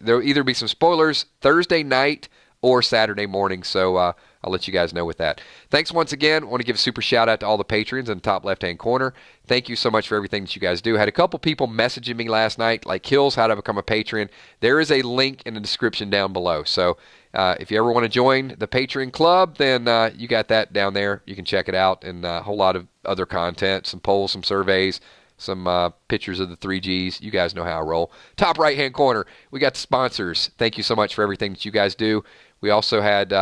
Speaker 1: there'll either be some spoilers Thursday night or Saturday morning, so I'll let you guys know with that. Thanks once again. I want to give a super shout out to all the patrons in the top left-hand corner. Thank you so much for everything that you guys do. I had a couple people messaging me last night, like, Hills, how to become a patron. There is a link in the description down below. So if you ever want to join the Patreon club, then you got that down there. You can check it out, and a whole lot of other content, some polls, some surveys, some pictures of the 3Gs. You guys know how I roll. Top right-hand corner, we got the sponsors. Thank you so much for everything that you guys do. We also had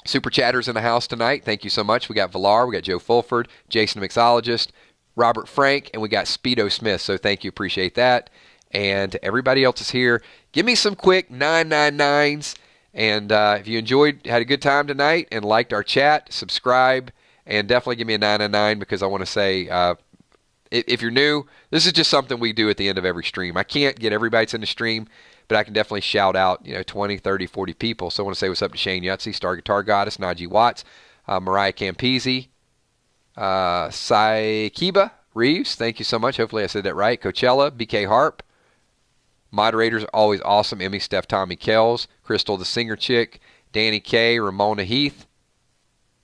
Speaker 1: super chatters in the house tonight. Thank you so much. We got Villar, we got Joe Fulford, Jason the Mixologist, Robert Frank, and we got Speedo Smith. So thank you. Appreciate that. And everybody else is here. Give me some quick 999s. And if you had a good time tonight and liked our chat, subscribe, and definitely give me a 999 because I want to say, if you're new, this is just something we do at the end of every stream. I can't get everybody that's in the stream, but I can definitely shout out, 20, 30, 40 people. So I want to say what's up to Shane Yutzi, Star Guitar Goddess, Najee Watts, Mariah Campese, Saikiba Reeves. Thank you so much. Hopefully I said that right. Coachella, BK Harp. Moderators are always awesome. Emmy, Steph, Tommy Kells, Crystal the Singer Chick, Danny K, Ramona Heath,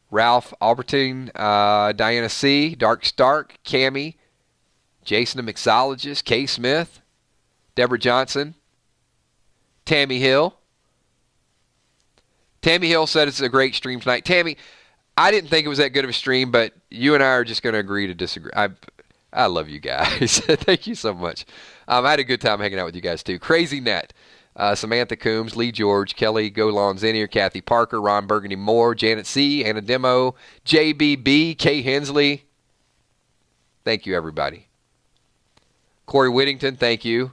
Speaker 1: Ralph Albertine, Diana C, Dark Stark, Cammy, Jason the Mixologist, Kay Smith, Deborah Johnson, Tammy Hill. Tammy Hill said it's a great stream tonight. Tammy, I didn't think it was that good of a stream, but you and I are just going to agree to disagree. I love you guys. Thank you so much. I had a good time hanging out with you guys too. Crazy Net, Samantha Coombs, Lee George, Kelly Golan Zinnier, Kathy Parker, Ron Burgundy Moore, Janet C, Anna Demo, JBB, Kay Hensley. Thank you, everybody. Corey Whittington, thank you.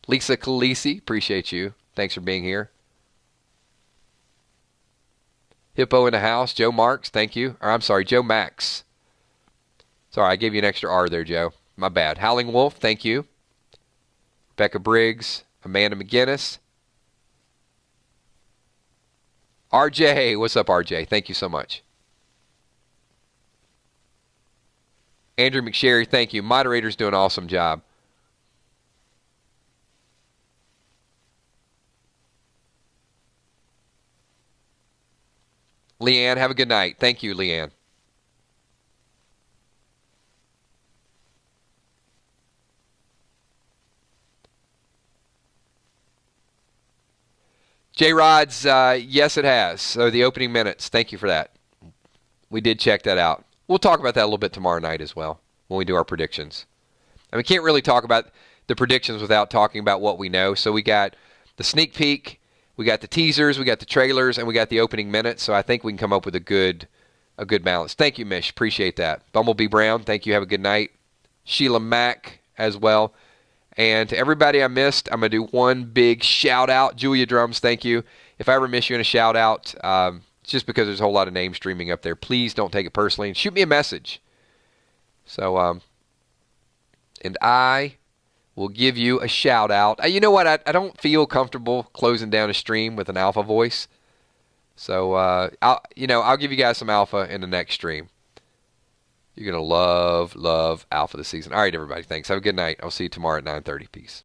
Speaker 1: Lisa Khaleesi, appreciate you. Thanks for being here. Hippo in the house, Joe Marks, thank you. Or I'm sorry, Joe Max. Sorry, I gave you an extra R there, Joe. My bad. Howling Wolf, thank you. Becca Briggs, Amanda McGinnis. RJ, what's up, RJ? Thank you so much. Andrew McSherry, thank you. Moderator's doing an awesome job. Leanne, have a good night. Thank you, Leanne. J-Rod's, yes, it has. So the opening minutes, thank you for that. We did check that out. We'll talk about that a little bit tomorrow night as well when we do our predictions. I mean, can't really talk about the predictions without talking about what we know. So we got the sneak peek, we got the teasers, we got the trailers, and we got the opening minutes. So I think we can come up with a good balance. Thank you, Mish. Appreciate that. Bumblebee Brown, thank you. Have a good night. Sheila Mack as well. And to everybody I missed, I'm going to do one big shout out. Julia Drums, thank you. If I ever miss you in a shout out, it's just because there's a whole lot of names streaming up there. Please don't take it personally and shoot me a message. So, and I will give you a shout out. You know what? I don't feel comfortable closing down a stream with an alpha voice. So, I'll give you guys some alpha in the next stream. You're going to love alpha this season. All right, everybody. Thanks. Have a good night. I'll see you tomorrow at 9:30. Peace.